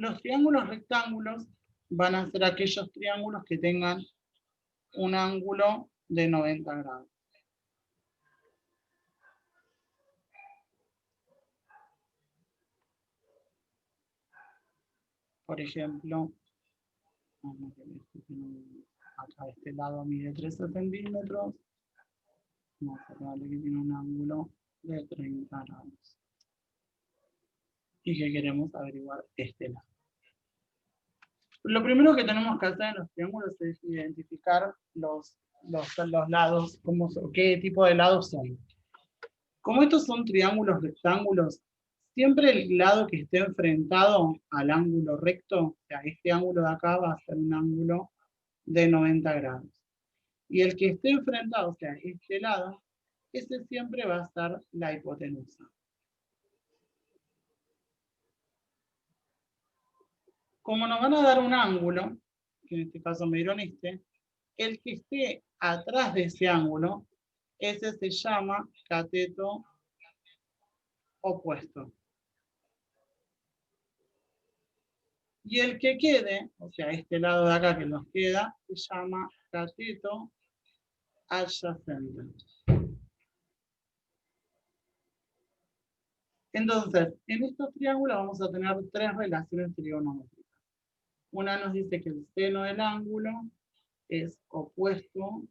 Los triángulos rectángulos van a ser aquellos triángulos que tengan un ángulo de 90 grados. Por ejemplo, acá de este lado mide 13 centímetros. Vamos a darle que tiene un ángulo de 30 grados. Y que queremos averiguar este lado. Lo primero que tenemos que hacer en los triángulos es identificar los lados, qué tipo de lados son. Como estos son triángulos rectángulos, siempre el lado que esté enfrentado al ángulo recto, o sea, este ángulo de acá va a ser un ángulo de 90 grados. Y el que esté enfrentado, o sea, este lado, ese siempre va a ser la hipotenusa. Como nos van a dar un ángulo, que en este caso me dieron este, el que esté atrás de ese ángulo, ese se llama cateto opuesto. Y el que quede, o sea, este lado de acá que nos queda, se llama cateto adyacente. Entonces, en estos triángulos vamos a tener tres relaciones trigonométricas. Una nos dice que el seno del ángulo es opuesto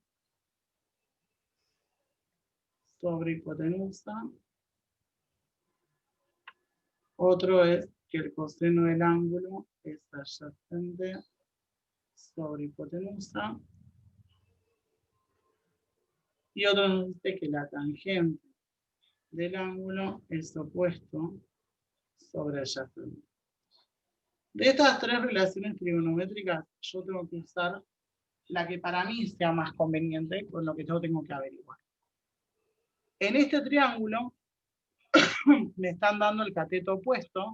sobre hipotenusa. Otro es que el coseno del ángulo es adyacente sobre hipotenusa. Y otro nos dice que la tangente del ángulo es opuesto sobre adyacente. De estas tres relaciones trigonométricas, yo tengo que usar la que para mí sea más conveniente con lo que yo tengo que averiguar. En este triángulo me están dando el cateto opuesto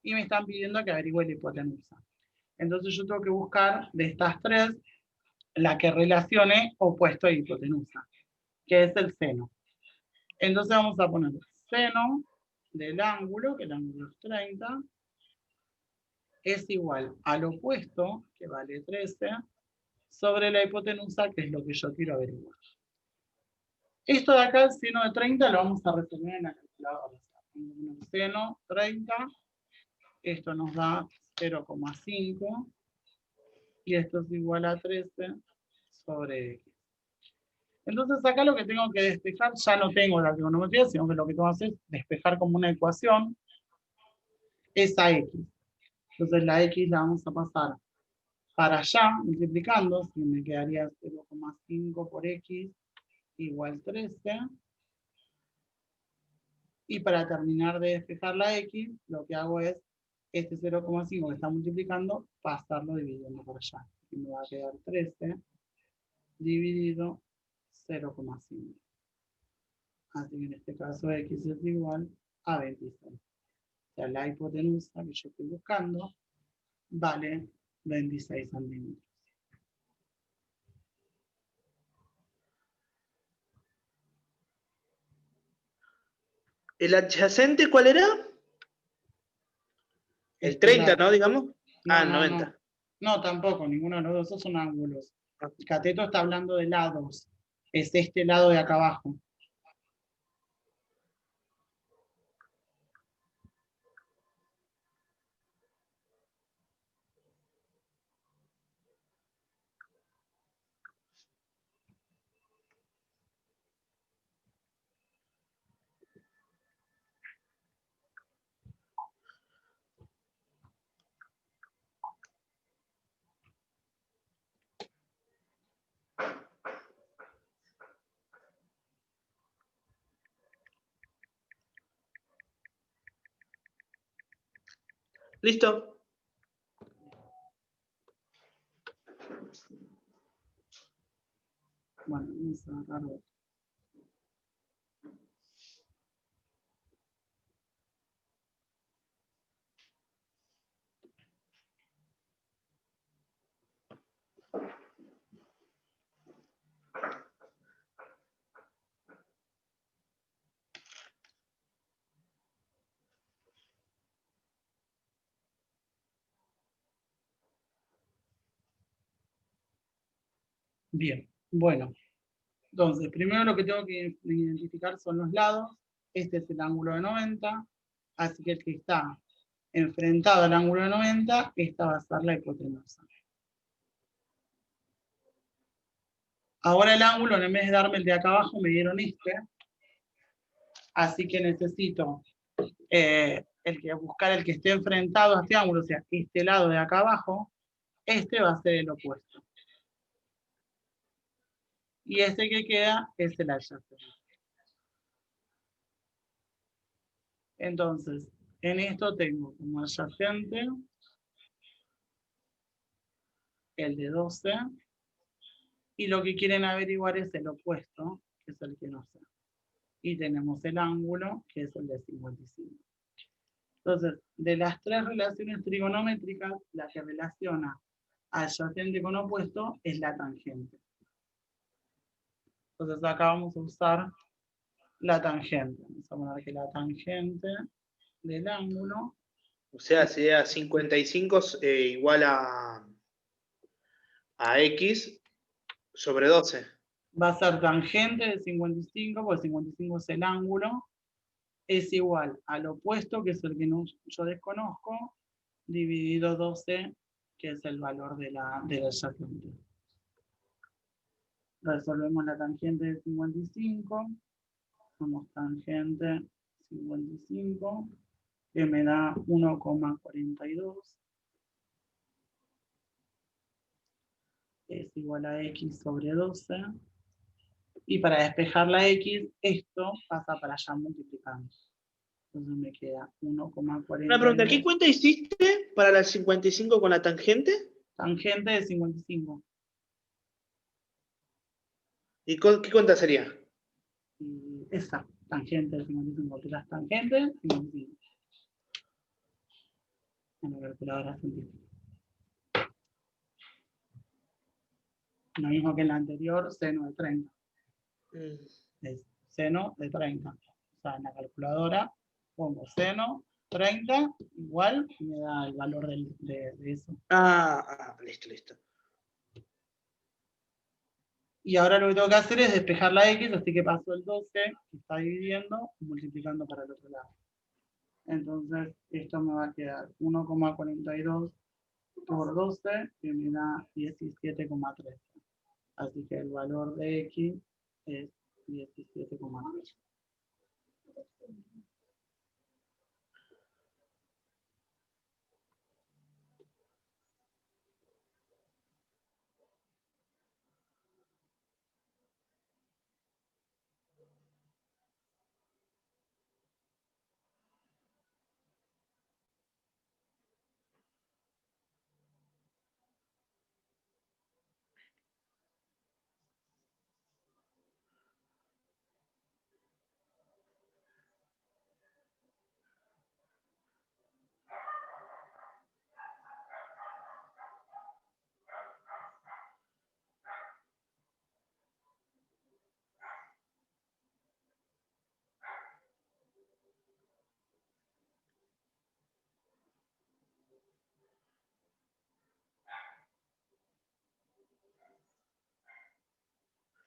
y me están pidiendo que averigüe la hipotenusa. Entonces yo tengo que buscar de estas tres la que relacione opuesto a hipotenusa, que es el seno. Entonces vamos a poner seno del ángulo, que el ángulo es 30, es igual al opuesto, que vale 13, sobre la hipotenusa, que es lo que yo quiero averiguar. Esto de acá, el seno de 30, lo vamos a resolver en la calculadora. Seno 30, esto nos da 0,5, y esto es igual a 13 sobre x. Entonces acá lo que tengo que despejar, ya no tengo la trigonometría, sino que lo que tengo que hacer es despejar como una ecuación esa x. Entonces la x la vamos a pasar para allá, multiplicando, si me quedaría 0,5 por x igual 13. Y para terminar de despejar la x, lo que hago es este 0,5 que está multiplicando, pasarlo dividiendo por allá. Y me va a quedar 13 dividido 0,5. Así que en este caso x es igual a 26. O sea, la hipotenusa que yo estoy buscando vale 26 centímetros. ¿El adyacente cuál era? El 30, ¿no? Digamos. No, 90. No, tampoco, ninguno de los dos, esos son ángulos. El cateto está hablando de lados. Es este lado de acá abajo. ¿Listo? Bueno, vamos a agarrar otro. Bien, bueno. Entonces, primero lo que tengo que identificar son los lados. Este es el ángulo de 90. Así que el que está enfrentado al ángulo de 90, esta va a ser la hipotenusa. Ahora el ángulo, en vez de darme el de acá abajo, me dieron este. Así que necesito buscar el que esté enfrentado a este ángulo, o sea, este lado de acá abajo, este va a ser el opuesto. Y este que queda es el adyacente. Entonces, en esto tengo como adyacente el de 12, y lo que quieren averiguar es el opuesto, que es el que no sé. Y tenemos el ángulo, que es el de 55. Entonces, de las tres relaciones trigonométricas, la que relaciona adyacente con opuesto es la tangente. Entonces acá vamos a usar la tangente. Vamos a poner que la tangente del ángulo, O sea, sería 55 igual a X sobre 12. va a ser tangente de 55, porque 55 es el ángulo, es igual al opuesto, que es el que yo desconozco, dividido 12, que es el valor de la adyacente. Resolvemos la tangente de 55. Somos tangente 55, que me da 1,42. Es igual a X sobre 12. Y para despejar la X, esto pasa para allá multiplicando. Entonces me queda 1,42. Una pregunta, ¿qué cuenta hiciste para la 55 con la tangente? Tangente de 55. ¿Y qué cuenta sería? Y esa, tangente de 55. Que las tangentes, 55. En la calculadora científica. Lo mismo que en la anterior, seno de 30. Es seno de 30. O sea, en la calculadora pongo seno 30 igual y me da el valor de eso. Listo. Y ahora lo que tengo que hacer es despejar la X, así que paso el 12, que está dividiendo, multiplicando para el otro lado. Entonces, esto me va a quedar 1,42 por 12, que me da 17,3. Así que el valor de X es 17,3.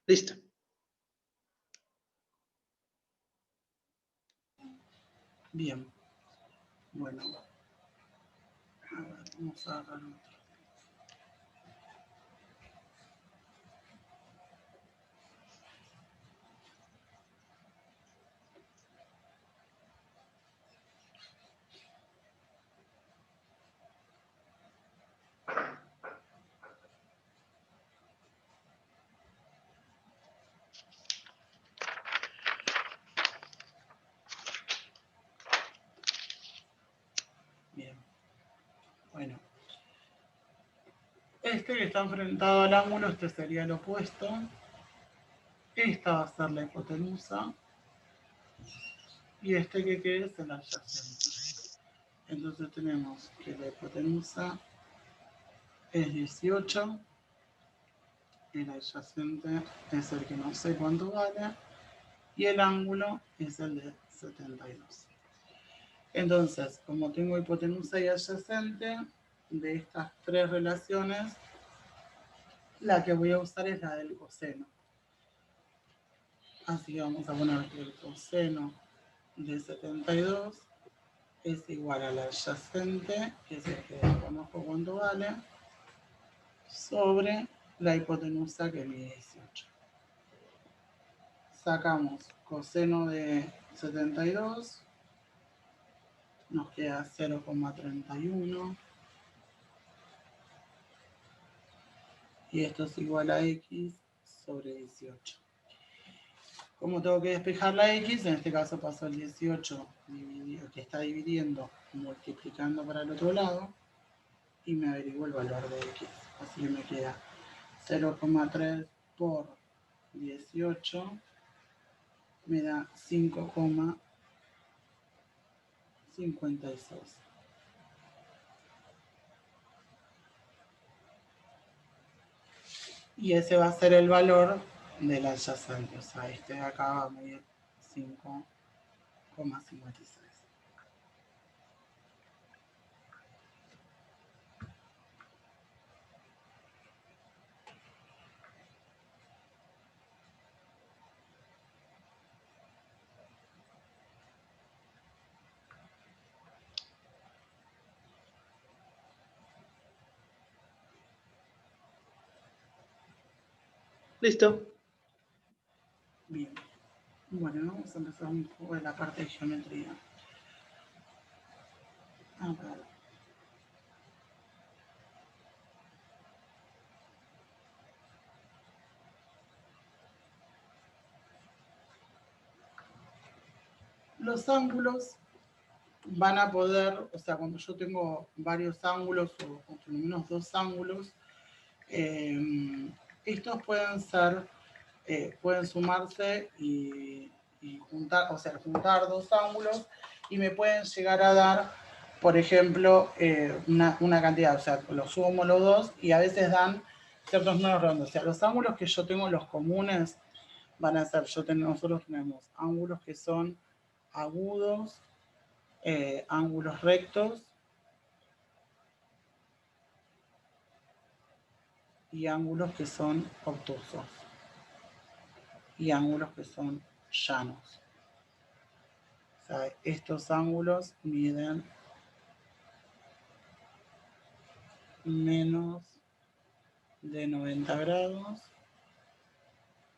Listo. Bien. Bueno. A ver, vamos a agarrar otro. Bien. Bueno. Este que está enfrentado al ángulo, este sería el opuesto. Esta va a ser la hipotenusa. Y este que quede es el adyacente. Entonces tenemos que la hipotenusa es 18. El adyacente es el que no sé cuánto vale. Y el ángulo es el de 72. Entonces, como tengo hipotenusa y adyacente, de estas tres relaciones, La que voy a usar es la del coseno. Así que vamos a poner que el coseno de 72 es igual al adyacente, que es el que desconozco cuánto vale, sobre la hipotenusa que mide 18. Sacamos coseno de 72, nos queda 0,31 y esto es igual a x sobre 18. Como tengo que despejar la x, en este caso paso el 18 que está dividiendo, multiplicando para el otro lado, y me averiguo el valor de x. Así que me queda 0,3 por 18, me da 5,56. Y ese va a ser el valor del adyacente. O sea, este de acá va a medir 5,56. Listo. Bien. Bueno, vamos a empezar un poco de la parte de geometría. A ver. Los ángulos van a poder, o sea, cuando yo tengo varios ángulos o por lo menos dos ángulos, estos pueden ser, pueden sumarse y juntar, o sea, juntar dos ángulos y me pueden llegar a dar, por ejemplo, una cantidad, o sea, los sumo los dos y a veces dan ciertos números redondos. O sea, los ángulos que yo tengo, los comunes, van a ser, nosotros tenemos ángulos que son agudos, ángulos rectos y ángulos que son obtusos y ángulos que son llanos. O sea, estos ángulos miden menos de 90 grados,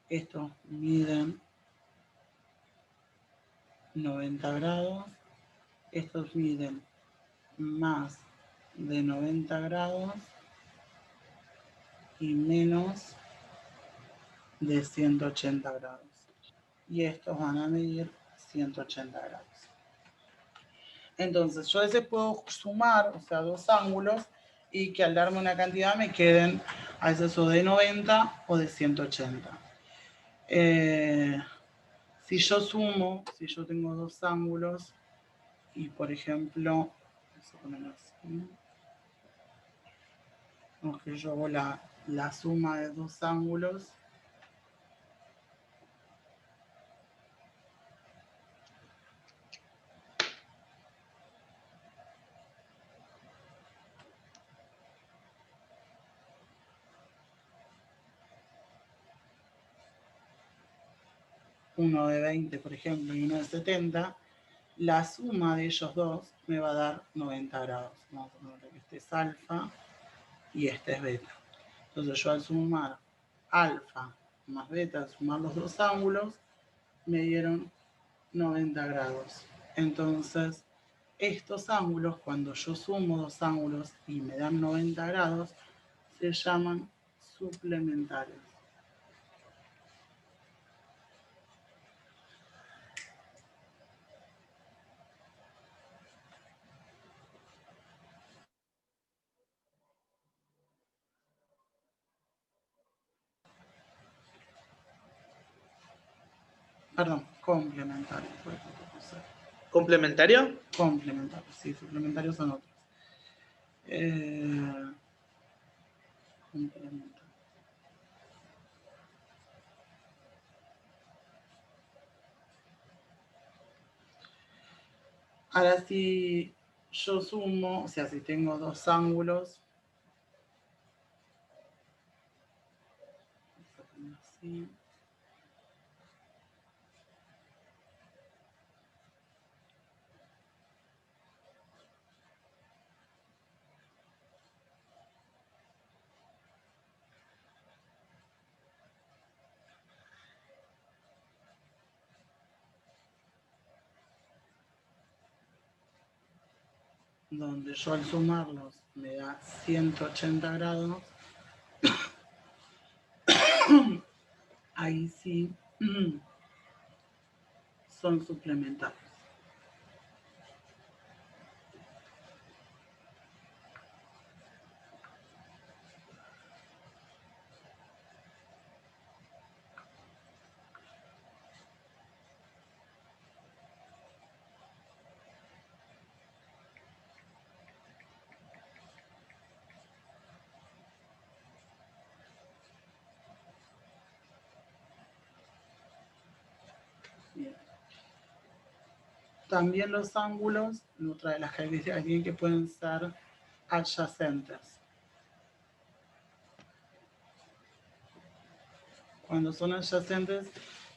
estos miden 90 grados, estos miden más de 90 grados y menos de 180 grados. Y estos van a medir 180 grados. Entonces, yo a veces puedo sumar, o sea, dos ángulos y que al darme una cantidad me queden a veces o de 90 o de 180. Si yo sumo, si yo tengo dos ángulos y por ejemplo, vamos a ponerlo así, vamos que yo hago la suma de dos ángulos, uno de 20 por ejemplo y uno de 70, la suma de ellos dos me va a dar 90 grados. Vamos a poner que este es alfa y este es beta. Entonces yo al sumar alfa más beta, sumar los dos ángulos, me dieron 90 grados. Entonces, estos ángulos, cuando yo sumo dos ángulos y me dan 90 grados, se llaman suplementarios. Perdón, complementarios. ¿Complementario? Complementarios, sí, suplementarios son otros. Complementarios. Ahora si yo sumo, o sea, si tengo dos ángulos, sí. Donde yo al sumarlos me da 180 grados, ahí sí son suplementarios. Bien. También los ángulos, otra de las características tienen que pueden ser adyacentes. Cuando son adyacentes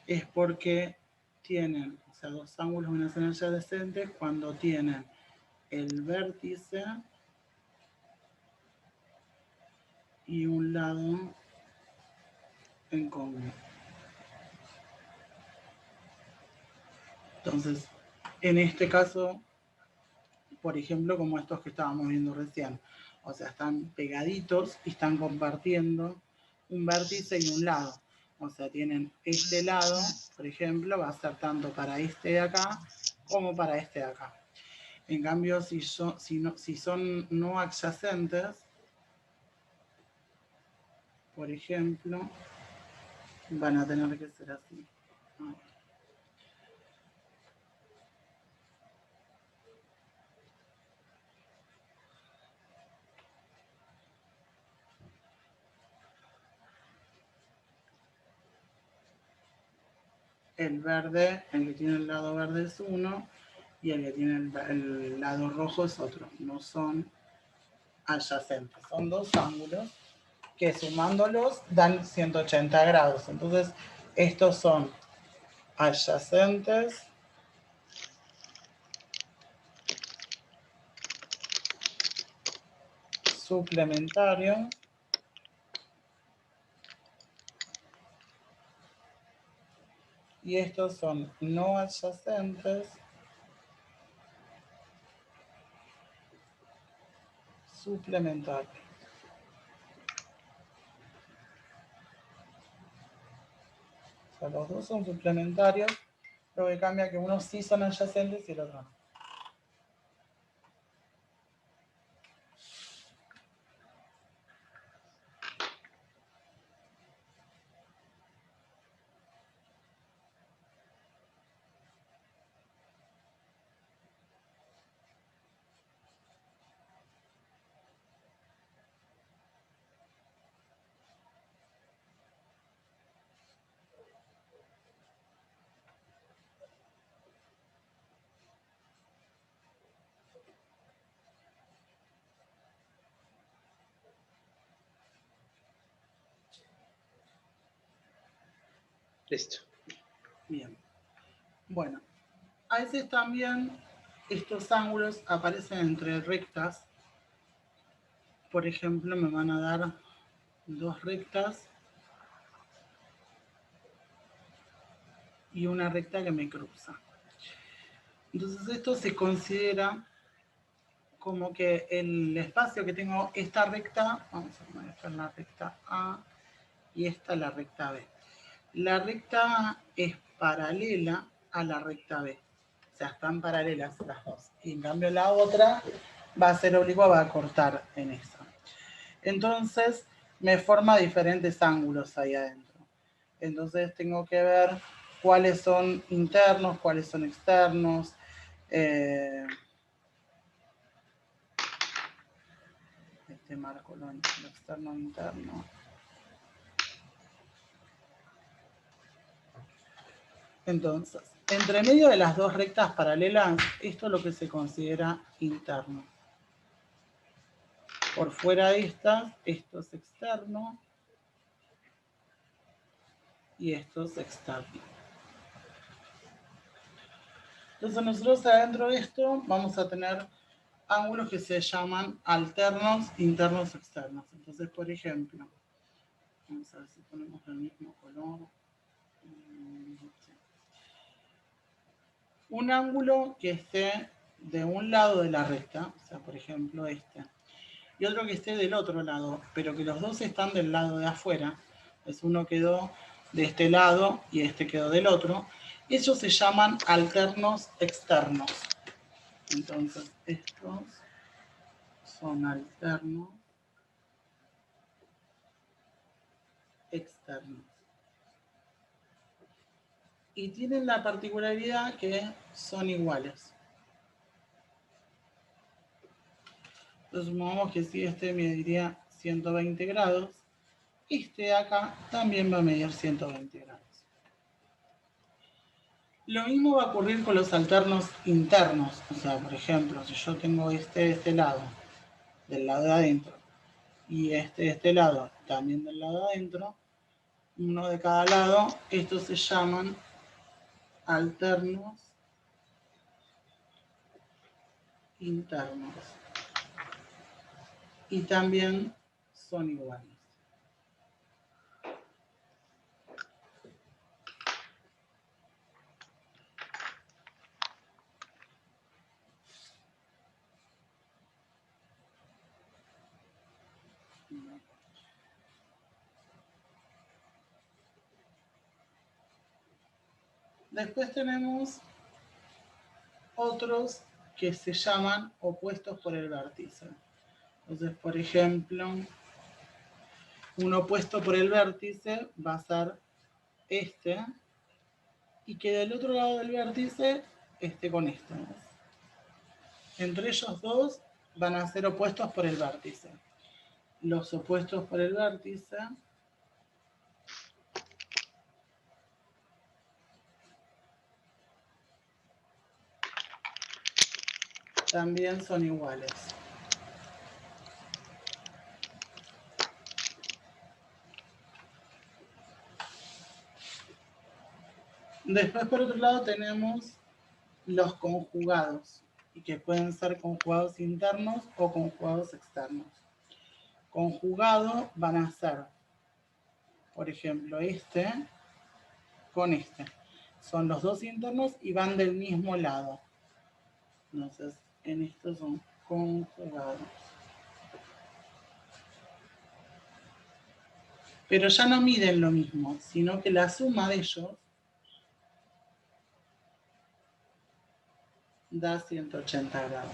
es porque tienen, o sea, dos ángulos van a ser adyacentes cuando tienen el vértice y un lado en común. Entonces, en este caso, por ejemplo, como estos que estábamos viendo recién, o sea, están pegaditos y están compartiendo un vértice y un lado. O sea, tienen este lado, por ejemplo, va a ser tanto para este de acá como para este de acá. En cambio, si son no adyacentes, por ejemplo, van a tener que ser así. El verde, el que tiene el lado verde es uno, y el que tiene el lado rojo es otro. No son adyacentes, son dos ángulos que sumándolos dan 180 grados. Entonces, estos son adyacentes suplementarios y estos son no adyacentes suplementarios. O sea, los dos son suplementarios, lo que cambia que unos sí son adyacentes y el otro no. Listo. Bien. Bueno, a veces también estos ángulos aparecen entre rectas. Por ejemplo, me van a dar dos rectas y una recta que me cruza. Entonces esto se considera como que el espacio que tengo esta recta, vamos a poner esta en la recta A y esta la recta B. La recta A es paralela a la recta B. O sea, están paralelas las dos. Y en cambio la otra va a ser obligua, va a cortar en esa. Entonces me forma diferentes ángulos ahí adentro. Entonces tengo que ver cuáles son internos, cuáles son externos. Este marco lo externo e interno. Entonces, entre medio de las dos rectas paralelas, esto es lo que se considera interno. Por fuera de estas, esto es externo. y estos externos. Entonces nosotros adentro de esto vamos a tener ángulos que se llaman alternos, internos, externos. Entonces, por ejemplo, vamos a ver si ponemos el mismo color. Un ángulo que esté de un lado de la recta, o sea, por ejemplo este, y otro que esté del otro lado, pero que los dos están del lado de afuera, pues uno quedó de este lado y este quedó del otro, ellos se llaman alternos externos. Entonces, estos son alternos externos. Y tienen la particularidad que son iguales. Entonces, supongamos que si este mediría 120 grados, este de acá también va a medir 120 grados. Lo mismo va a ocurrir con los alternos internos. O sea, por ejemplo, si yo tengo este de este lado, del lado de adentro, y este de este lado, también del lado de adentro, uno de cada lado, estos se llaman alternos internos. Y también son iguales. Después tenemos otros que se llaman opuestos por el vértice. Entonces, por ejemplo, un opuesto por el vértice va a ser este, y que del otro lado del vértice esté con este. Entre ellos dos van a ser opuestos por el vértice. Los opuestos por el vértice también son iguales. Después, por otro lado, tenemos los conjugados, y que pueden ser conjugados internos o conjugados externos. Conjugado van a ser, por ejemplo, este con este. Son los dos internos y van del mismo lado. Entonces, en estos son conjugados. Pero ya no miden lo mismo, sino que la suma de ellos da 180 grados.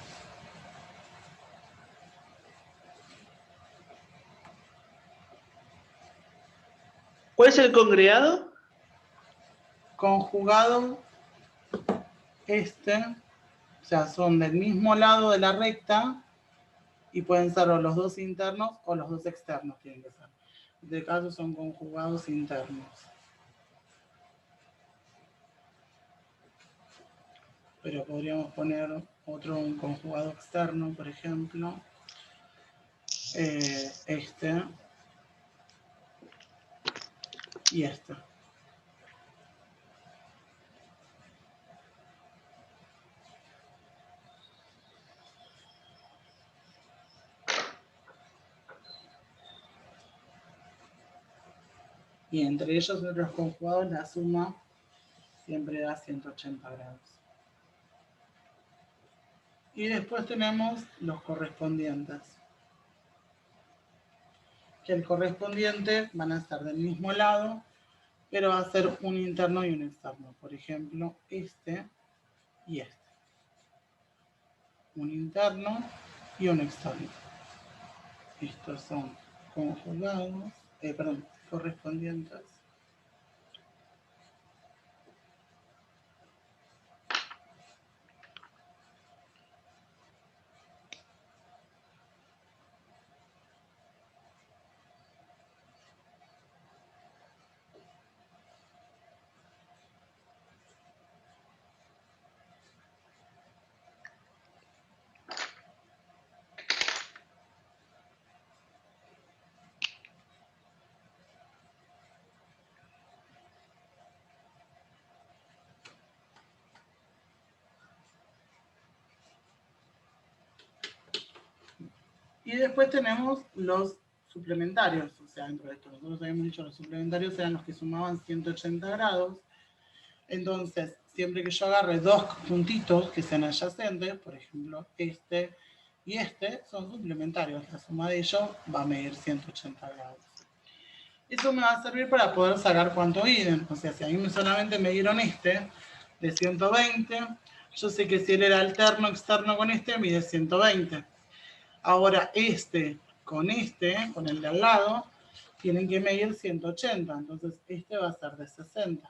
¿Cuál es el congregado? Conjugado este, o sea, son del mismo lado de la recta y pueden ser o los dos internos o los dos externos tienen que ser. En este caso son conjugados internos. Pero podríamos poner otro un conjugado externo, por ejemplo. Este y este. Y entre ellos otros conjugados la suma siempre da 180 grados. Y después tenemos los correspondientes. Que el correspondiente van a estar del mismo lado, pero va a ser un interno y un externo. Por ejemplo, este y este. Un interno y un externo. Estos son conjugados, correspondientes. Y después tenemos los suplementarios, o sea, dentro de esto nosotros habíamos dicho los suplementarios eran los que sumaban 180 grados. Entonces, siempre que yo agarre dos puntitos que sean adyacentes, por ejemplo, este y este, son suplementarios. La suma de ellos va a medir 180 grados. Eso me va a servir para poder sacar cuánto miden. O sea, si a mí solamente me dieron este de 120, yo sé que si él era alterno externo con este, mide 120. Ahora este, con el de al lado, tienen que medir 180. Entonces este va a ser de 60.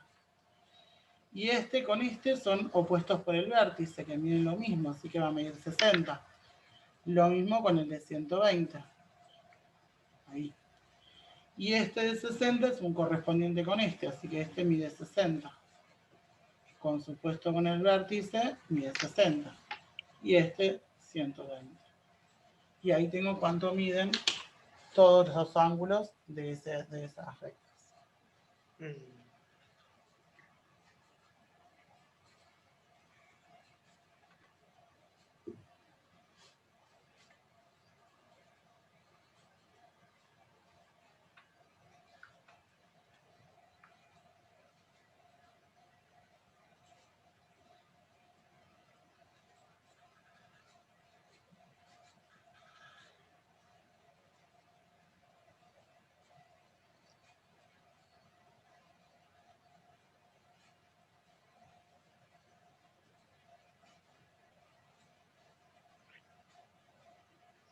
Y este con este son opuestos por el vértice, que miden lo mismo, así que va a medir 60. Lo mismo con el de 120. Ahí. Y este de 60 es un correspondiente con este, así que este mide 60. Con su puesto con el vértice, mide 60. Y este 120. Y ahí tengo cuánto miden todos los ángulos de esas rectas.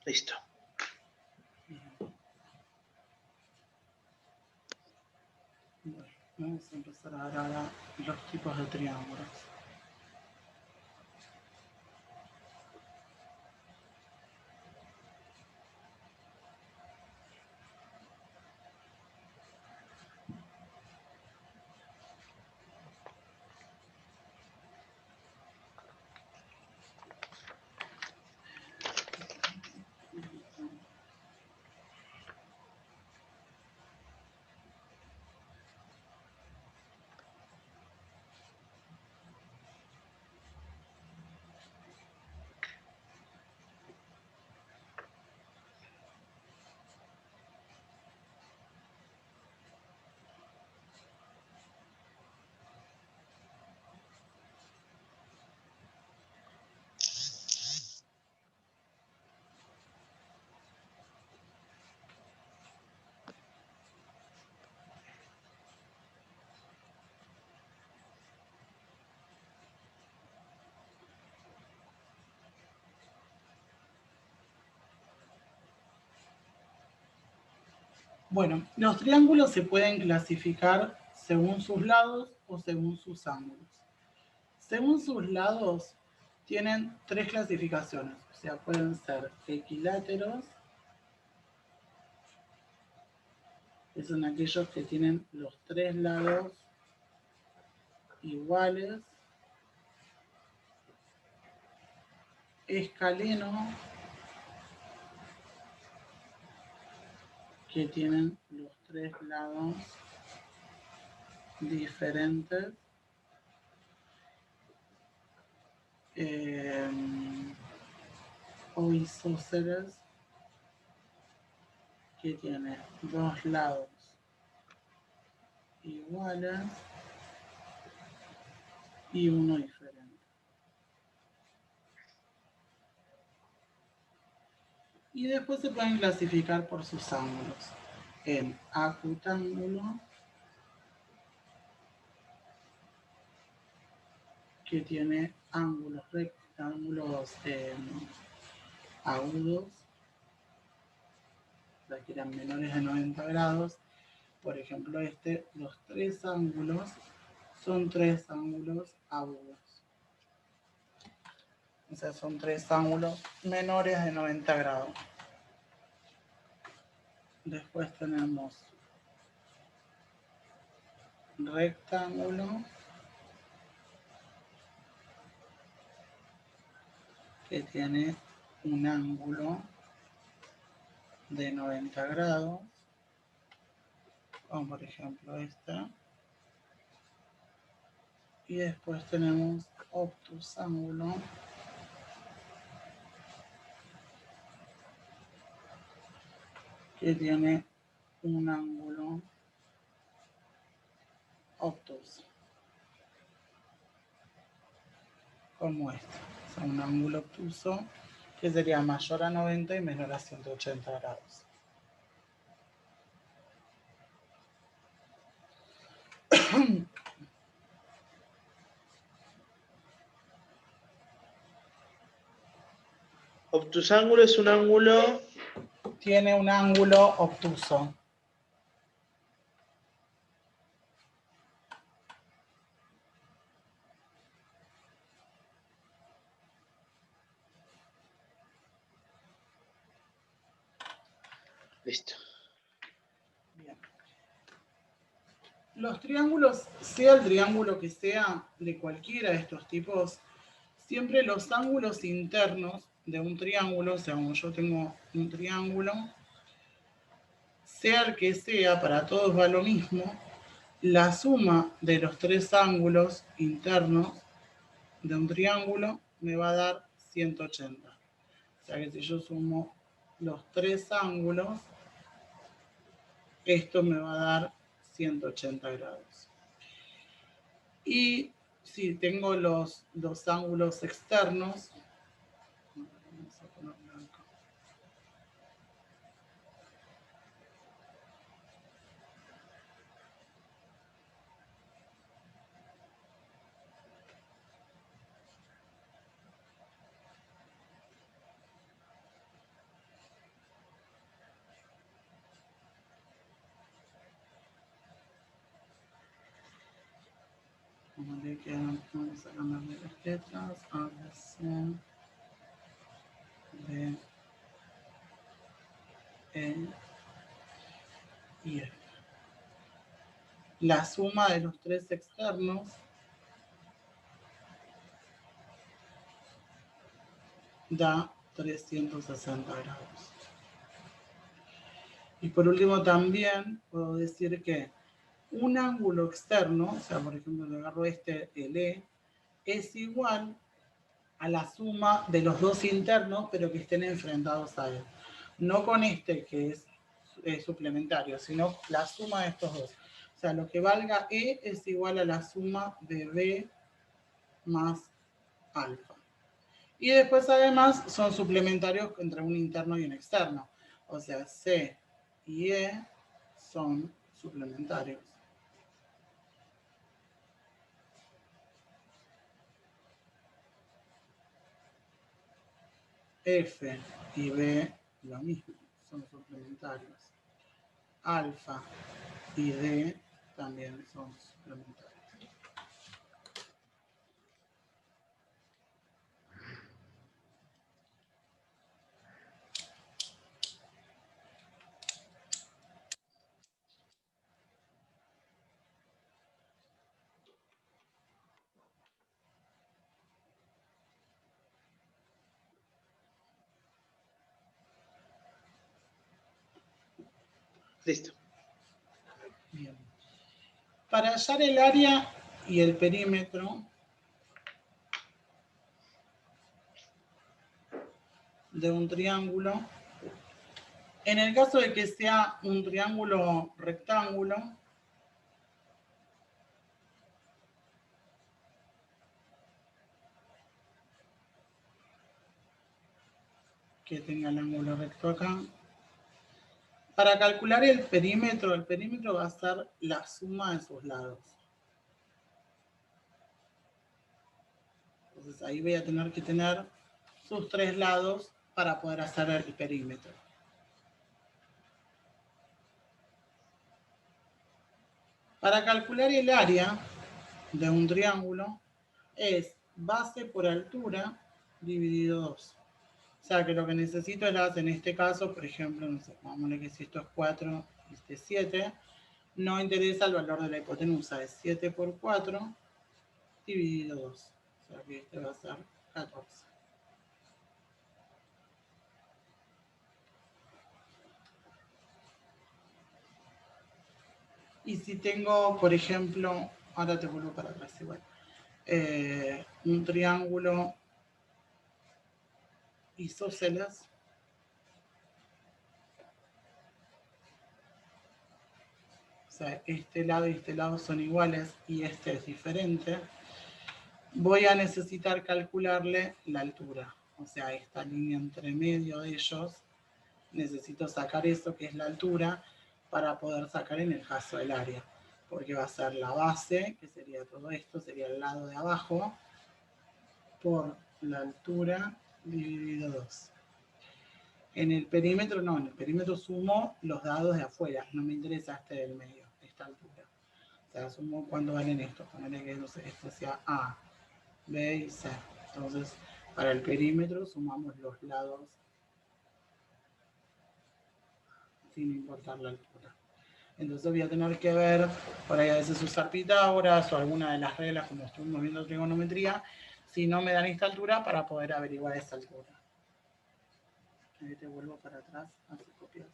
Listo. Bueno, vamos a empezar a ver ahora los tipos de triángulos. Bueno, los triángulos se pueden clasificar según sus lados o según sus ángulos. Según sus lados, tienen tres clasificaciones. O sea, pueden ser equiláteros, que son aquellos que tienen los tres lados iguales. Escaleno, que tienen los tres lados diferentes. O isósceles, que tiene dos lados iguales y uno diferente. Y después se pueden clasificar por sus ángulos. En acutángulo, que tiene ángulos rectángulos agudos, que eran menores de 90 grados. Por ejemplo, los tres ángulos son tres ángulos agudos. O sea, son tres ángulos menores de 90 grados. Después tenemos rectángulo, que tiene un ángulo de 90 grados, como por ejemplo esta. Y después tenemos obtusángulo, que tiene un ángulo obtuso, como este. O sea, un ángulo obtuso que sería mayor a 90 y menor a 180 grados. Obtusángulo es un ángulo. Tiene un ángulo obtuso. Listo. Bien. Los triángulos, sea el triángulo que sea de cualquiera de estos tipos, siempre los ángulos internos de un triángulo, o sea, como yo tengo un triángulo, sea el que sea, para todos va lo mismo, la suma de los tres ángulos internos de un triángulo me va a dar 180. O sea que si yo sumo los tres ángulos, esto me va a dar 180 grados. Y si tengo los ángulos externos, vamos a poner blanco. Como le quedan, vamos a cambiarle las letras, A, B, C, D, E y F. La suma de los tres externos da 360 grados. Y por último también puedo decir que un ángulo externo, o sea, por ejemplo, le agarro este, el E, es igual a la suma de los dos internos, pero que estén enfrentados a él. No con este, que es suplementario, sino la suma de estos dos. O sea, lo que valga E es igual a la suma de B más alfa. Y después, además, son suplementarios entre un interno y un externo. O sea, C y E son suplementarios. F y B lo mismo, son suplementarios. Alfa y D también son suplementarios. Listo. Bien. Para hallar el área y el perímetro de un triángulo, en el caso de que sea un triángulo rectángulo, que tenga el ángulo recto acá, para calcular el perímetro va a ser la suma de sus lados. Entonces ahí voy a tener que tener sus tres lados para poder hacer el perímetro. Para calcular el área de un triángulo es base por altura dividido 2. O sea que lo que necesito es, en este caso, por ejemplo, no sé, pongámosle que si esto es 4 y este es 7, no interesa el valor de la hipotenusa, es 7 por 4 dividido 2. O sea que este va a ser 14. Y si tengo, por ejemplo, ahora te vuelvo para atrás igual, un triángulo isósceles, sea, este lado y este lado son iguales y este es diferente, voy a necesitar calcularle la altura. O sea, esta línea entre medio de ellos, necesito sacar eso que es la altura para poder sacar en el caso del área. Porque va a ser la base, que sería todo esto, sería el lado de abajo, por la altura dividido 2. En el perímetro no, en el perímetro sumo los dados de afuera, no me interesa este del medio, esta altura. O sea, sumo cuando valen estos, ponerle que esto sea A, B y C. Entonces, para el perímetro sumamos los lados sin importar la altura. Entonces voy a tener que ver, por ahí a veces usar Pitágoras o alguna de las reglas como estuvimos viendo trigonometría, si no me dan esta altura para poder averiguar esta altura. Ahí te vuelvo para atrás, así copias.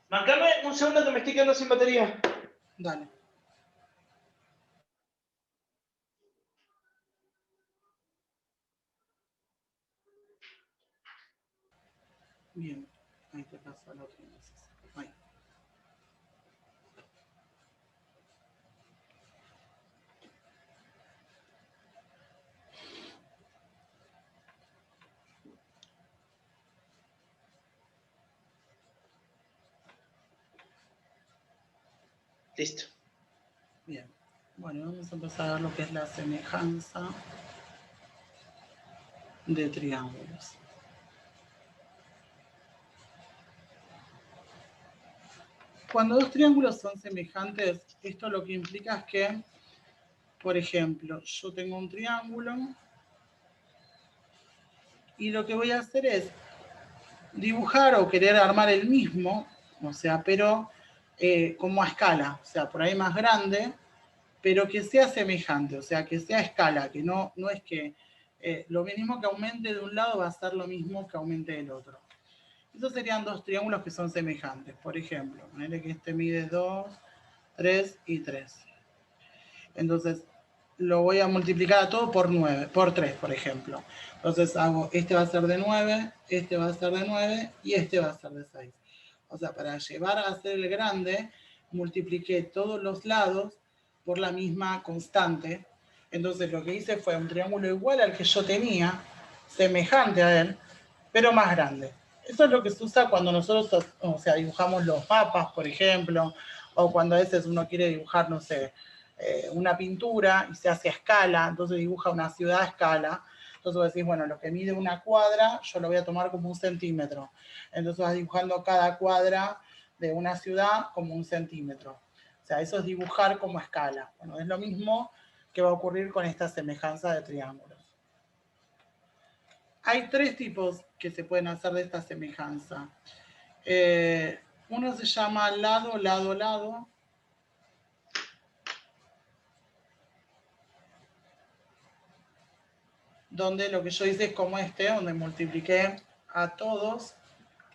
Mancame un segundo que me estoy quedando sin batería. Dale. Bien, ahí te pasa la otra. Ahí. Listo. Bien. Bueno, vamos a empezar a ver lo que es la semejanza de triángulos. Cuando dos triángulos son semejantes, esto lo que implica es que, por ejemplo, yo tengo un triángulo y lo que voy a hacer es dibujar o querer armar el mismo, o sea, pero como a escala, o sea, por ahí más grande, pero que sea semejante, o sea, que sea a escala, que no es que lo mismo que aumente de un lado va a ser lo mismo que aumente del otro. Esos serían dos triángulos que son semejantes. Por ejemplo, ponele que este mide 2, 3 y 3. Entonces, lo voy a multiplicar a todo por 9, por 3, por ejemplo. Entonces hago, este va a ser de 9, este va a ser de 9 y este va a ser de 6. O sea, para llevar a ser el grande, multipliqué todos los lados por la misma constante. Entonces lo que hice fue un triángulo igual al que yo tenía, semejante a él, pero más grande. Eso es lo que se usa cuando nosotros, o sea, dibujamos los mapas, por ejemplo, o cuando a veces uno quiere dibujar, no sé, una pintura y se hace a escala, entonces dibuja una ciudad a escala. Entonces vos decís, bueno, lo que mide una cuadra, yo lo voy a tomar como 1 centímetro. Entonces vas dibujando cada cuadra de una ciudad como 1 centímetro. O sea, eso es dibujar como a escala. Bueno, es lo mismo que va a ocurrir con esta semejanza de triángulos. Hay 3 tipos que se pueden hacer de esta semejanza. Uno se llama lado, lado, lado. Donde lo que yo hice es como este, donde multipliqué a todos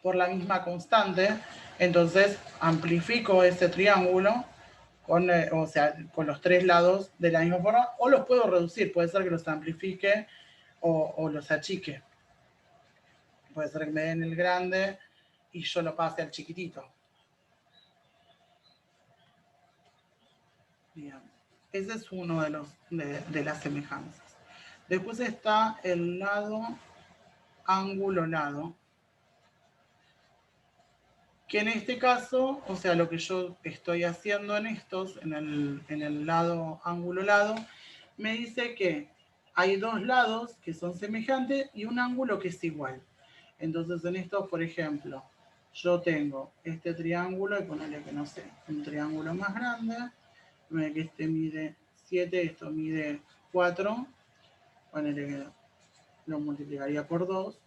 por la misma constante, entonces amplifico ese triángulo con, o sea, con los 3 lados de la misma forma, o los puedo reducir, puede ser que los amplifique o los achique. Puede ser que me den el grande y yo lo pase al chiquitito. Bien. Ese es uno de las semejanzas. Después está el lado, ángulo, lado. Que en este caso, o sea, lo que yo estoy haciendo en estos, en el lado, ángulo, lado, me dice que hay 2 lados que son semejantes y un ángulo que es igual. Entonces en esto, por ejemplo, yo tengo este triángulo y ponerle que no sé, un triángulo más grande, que este mide 7, esto mide 4, ponerle que lo multiplicaría por 2,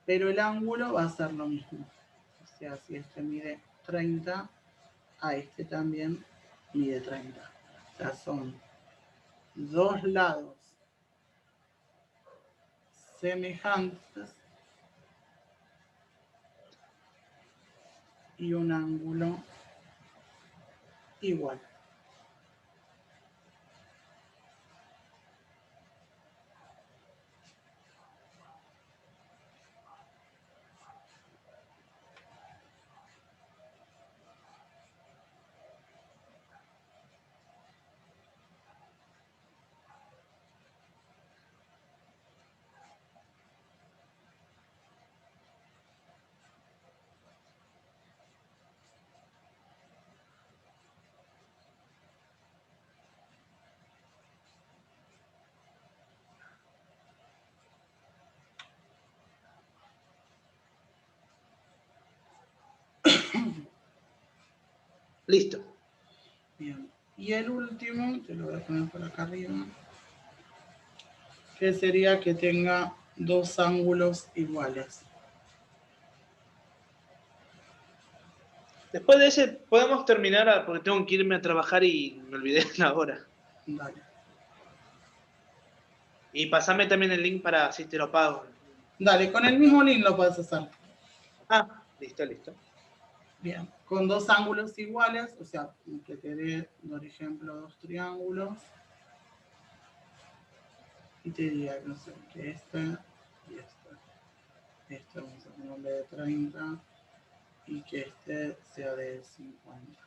pero el ángulo va a ser lo mismo. O sea, si este mide 30, a este también mide 30. O sea, son 2 lados semejantes y un ángulo igual. Listo. Bien. Y el último, te lo voy a poner por acá arriba, que sería que tenga dos ángulos iguales. Después de ese, podemos terminar porque tengo que irme a trabajar y me olvidé la hora. Dale. Y pasame también el link para si te lo pago. Dale, con el mismo link lo puedes hacer. Ah, listo, listo. Bien, con dos ángulos iguales, o sea, que te dé, por ejemplo, dos triángulos. Y te diría, no sé, que este y este. Este vamos a ponerle de 30 y que este sea de 50.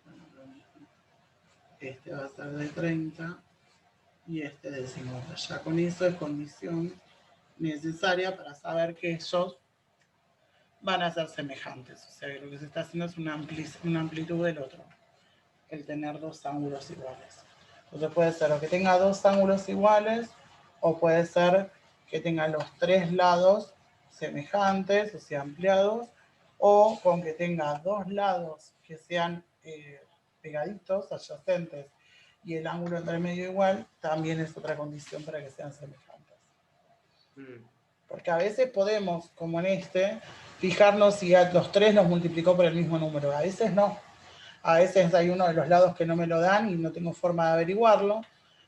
Bueno, lo mismo. Este va a ser de 30 y este de 50. Ya con eso es condición necesaria para saber que ellos van a ser semejantes. O sea, que lo que se está haciendo es una amplitud del otro, el tener dos ángulos iguales. Entonces puede ser o que tenga dos ángulos iguales o puede ser que tenga los tres lados semejantes, o sea, ampliados, o con que tenga dos lados que sean pegaditos, adyacentes, y el ángulo entre medio igual, también es otra condición para que sean semejantes. Porque a veces podemos, como en este, fijarnos si a los tres los multiplicó por el mismo número. A veces no. A veces hay uno de los lados que no me lo dan y no tengo forma de averiguarlo.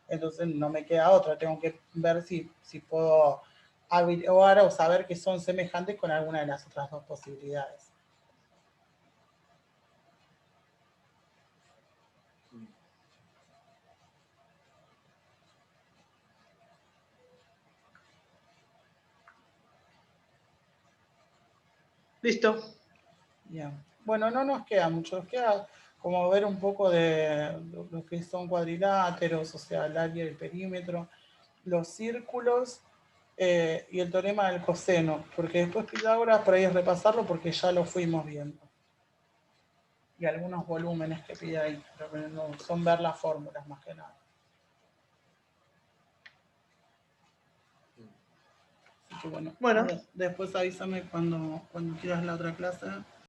Entonces no me queda otra. Tengo que ver si puedo averiguar o saber que son semejantes con alguna de las otras dos posibilidades. Listo. Bien. Bueno, no nos queda mucho. Nos queda como ver un poco de lo que son cuadriláteros, o sea, el área y el perímetro, los círculos y el teorema del coseno, porque después Pitágoras por ahí es repasarlo porque ya lo fuimos viendo. Y algunos volúmenes que pide ahí, pero no, son ver las fórmulas más que nada. Así que bueno, Bueno, después avísame cuando quieras la otra clase